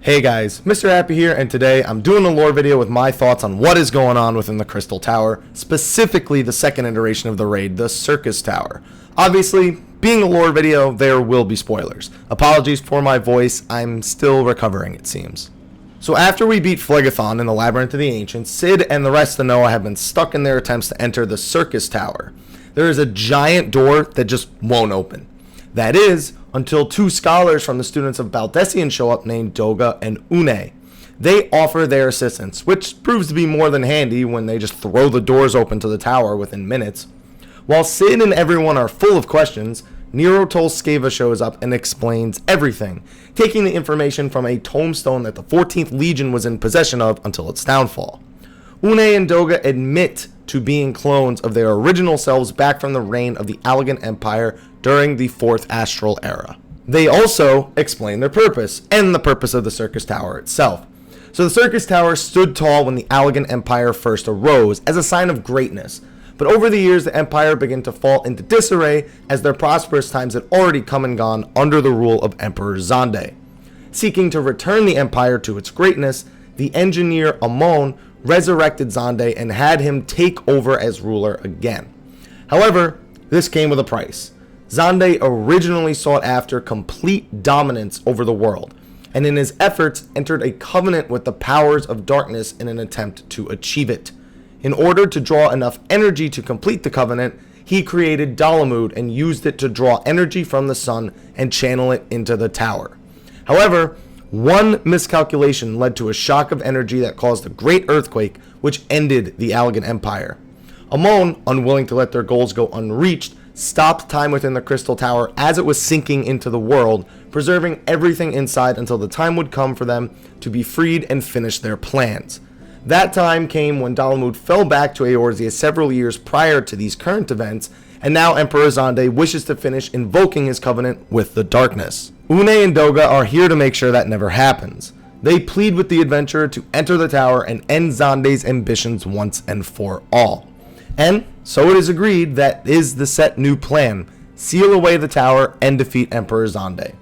Hey guys, Mr. Happy here, and today I'm doing a lore video with my thoughts on what is going on within the Crystal Tower, specifically the second iteration of the raid, the Syrcus Tower. Obviously, being a lore video, there will be spoilers. Apologies for my voice, I'm still recovering it seems. So after we beat Phlegethon in the Labyrinth of the Ancients, Sid and the rest of Noah have been stuck in their attempts to enter the Syrcus Tower. There is a giant door that just won't open. That is, until two scholars from the students of Baldessian show up named Doga and Une. They offer their assistance, which proves to be more than handy when they just throw the doors open to the tower within minutes. While Sid and everyone are full of questions, Nero Tolskeva shows up and explains everything, taking the information from a tombstone that the 14th Legion was in possession of until its downfall. Une and Doga admit to being clones of their original selves back from the reign of the Allegan Empire during the 4th Astral Era. They also explain their purpose, and the purpose of the Syrcus Tower itself. So the Syrcus Tower stood tall when the Allegan Empire first arose, as a sign of greatness. But over the years, the Empire began to fall into disarray, as their prosperous times had already come and gone under the rule of Emperor Zande. Seeking to return the Empire to its greatness, the engineer Amon resurrected Zande and had him take over as ruler again. However, this came with a price. Zande originally sought after complete dominance over the world, and in his efforts entered a covenant with the powers of darkness in an attempt to achieve it. In order to draw enough energy to complete the covenant, he created Dalamud and used it to draw energy from the sun and channel it into the tower. However, one miscalculation led to a shock of energy that caused a great earthquake, which ended the Allegan Empire. Amon, unwilling to let their goals go unreached, stopped time within the Crystal Tower as it was sinking into the world, preserving everything inside until the time would come for them to be freed and finish their plans. That time came when Dalamud fell back to Eorzea several years prior to these current events, and now Emperor Zande wishes to finish invoking his covenant with the darkness. Une and Doga are here to make sure that never happens. They plead with the adventurer to enter the tower and end Zande's ambitions once and for all. And so it is agreed that is the set new plan: seal away the tower and defeat Emperor Zande.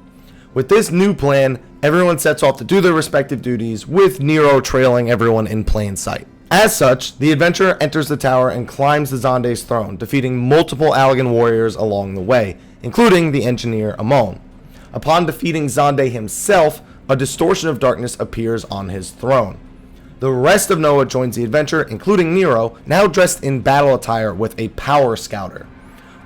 With this new plan, everyone sets off to do their respective duties, with Nero trailing everyone in plain sight. As such, the adventurer enters the tower and climbs the Zande's throne, defeating multiple Allegan warriors along the way, including the engineer Amon. Upon defeating Zande himself, a distortion of darkness appears on his throne. The rest of Noah joins the adventure, including Nero, now dressed in battle attire with a power scouter.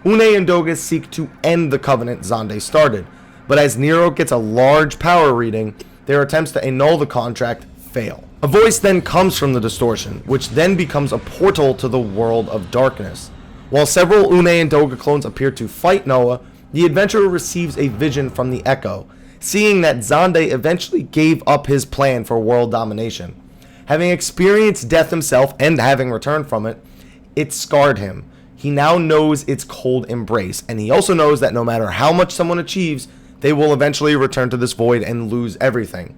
Une and Doga seek to end the covenant Zande started, but as Nero gets a large power reading, their attempts to annul the contract fail. A voice then comes from the distortion, which then becomes a portal to the world of darkness. While several Une and Doga clones appear to fight Noah, the adventurer receives a vision from the Echo, seeing that Zande eventually gave up his plan for world domination. Having experienced death himself and having returned from it, it scarred him. He now knows its cold embrace, and he also knows that no matter how much someone achieves, they will eventually return to this void and lose everything.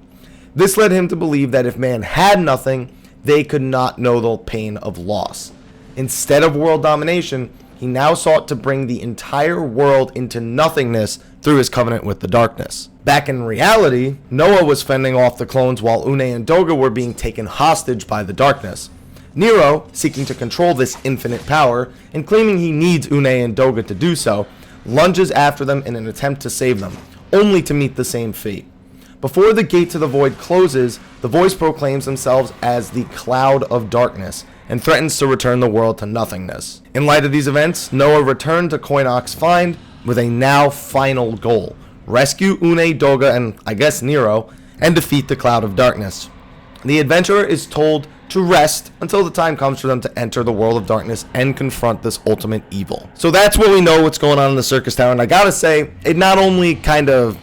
This led him to believe that if man had nothing, they could not know the pain of loss. Instead of world domination, he now sought to bring the entire world into nothingness through his covenant with the darkness. Back in reality, Noah was fending off the clones while Une and Doga were being taken hostage by the darkness. Nero, seeking to control this infinite power, and claiming he needs Une and Doga to do so, lunges after them in an attempt to save them, only to meet the same fate. Before the gate to the void closes, the voice proclaims themselves as the Cloud of Darkness, and threatens to return the world to nothingness. In light of these events, Noah returned to Koinok's Find with a now final goal: rescue Une, Doga, and I guess Nero, and defeat the Cloud of Darkness. The adventurer is told to rest until the time comes for them to enter the world of darkness and confront this ultimate evil. So that's what we know what's going on in the Syrcus Tower, and I gotta say, it not only kind of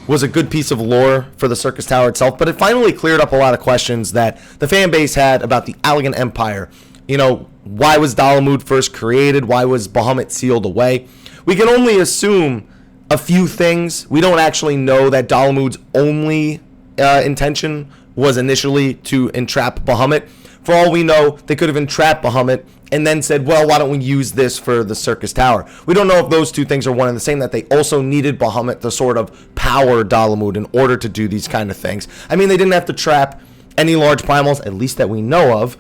was a good piece of lore for the Syrcus Tower itself, but it finally cleared up a lot of questions that the fan base had about the Allegan Empire. You know, why was Dalamud first created? Why was Bahamut sealed away? We can only assume a few things. We don't actually know that Dalamud's only intention was initially to entrap Bahamut. For all we know, they could have entrapped Bahamut and then said, well, why don't we use this for the Syrcus Tower? We don't know if those two things are one and the same, that they also needed Bahamut to sort of power Dalamud in order to do these kind of things. I mean, they didn't have to trap any large primals, at least that we know of,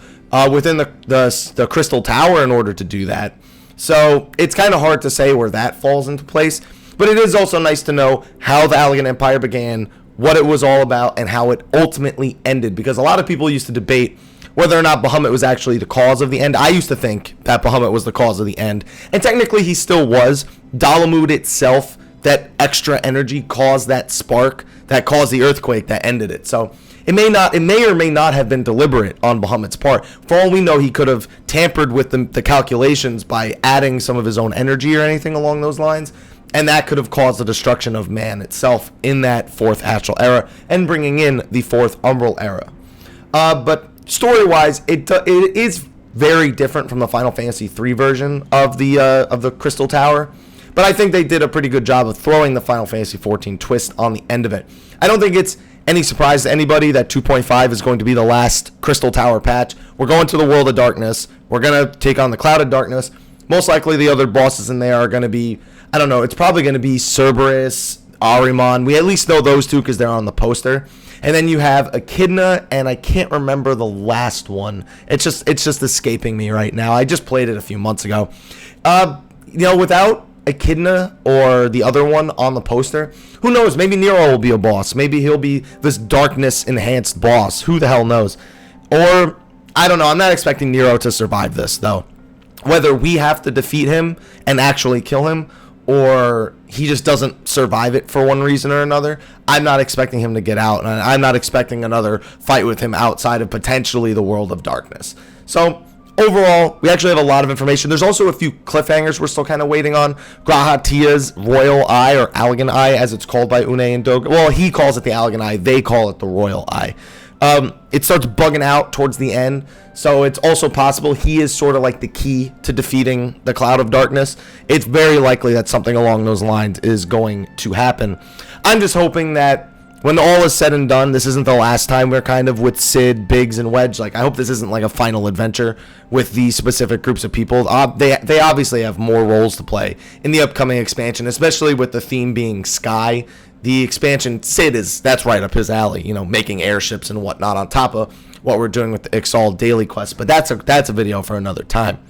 within the Crystal Tower in order to do that. So it's kind of hard to say where that falls into place. But it is also nice to know how the Allagan Empire began, what it was all about, and how it ultimately ended. Because a lot of people used to debate whether or not Bahamut was actually the cause of the end. I used to think that Bahamut was the cause of the end. And technically he still was. Dalamud itself, that extra energy caused that spark, that caused the earthquake that ended it. So it may or may not have been deliberate on Bahamut's part. For all we know, he could have tampered with the calculations by adding some of his own energy or anything along those lines. And that could have caused the destruction of man itself in that 4th Astral Era and bringing in the 4th Umbral Era. But story-wise, it is very different from the Final Fantasy III version of the Crystal Tower. But I think they did a pretty good job of throwing the Final Fantasy XIV twist on the end of it. I don't think it's any surprise to anybody that 2.5 is going to be the last Crystal Tower patch. We're going to the World of Darkness. We're going to take on the Cloud of Darkness. Most likely the other bosses in there are going to be, I don't know, it's probably going to be Cerberus, Ahriman. We at least know those two because they're on the poster. And then you have Echidna, and I can't remember the last one. It's just escaping me right now. I just played it a few months ago. Without Echidna or the other one on the poster, who knows? Maybe Nero will be a boss. Maybe he'll be this darkness-enhanced boss. Who the hell knows? Or, I don't know. I'm not expecting Nero to survive this, though. Whether we have to defeat him and actually kill him, or he just doesn't survive it for one reason or another, I'm not expecting him to get out, and I'm not expecting another fight with him outside of potentially the World of Darkness. So overall, we actually have a lot of information. There's also a few cliffhangers we're still kind of waiting on. Grahatia's Royal Eye, or Allagan Eye, as it's called by Une and Doga. Well, he calls it the Allagan Eye. They call it the Royal Eye. It starts bugging out towards the end, so it's also possible he is sort of like the key to defeating the Cloud of Darkness. It's very likely that something along those lines is going to happen. I'm just hoping that when all is said and done, this isn't the last time we're kind of with Sid, Biggs, and Wedge. Like, I hope this isn't like a final adventure with these specific groups of people. They obviously have more roles to play in the upcoming expansion, especially with the theme being Sky. The expansion, Sid, that's right up his alley, making airships and whatnot on top of what we're doing with the Ixal daily quest. But that's a video for another time.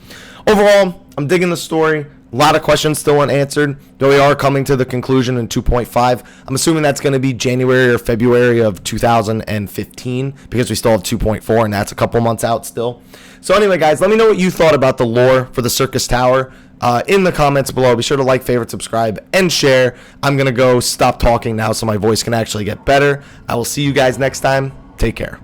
Overall, I'm digging the story. A lot of questions still unanswered, though we are coming to the conclusion in 2.5. I'm assuming that's going to be January or February of 2015, because we still have 2.4, and that's a couple months out still. So anyway, guys, let me know what you thought about the lore for the Syrcus Tower in the comments below. Be sure to like, favorite, subscribe, and share. I'm going to go stop talking now so my voice can actually get better. I will see you guys next time. Take care.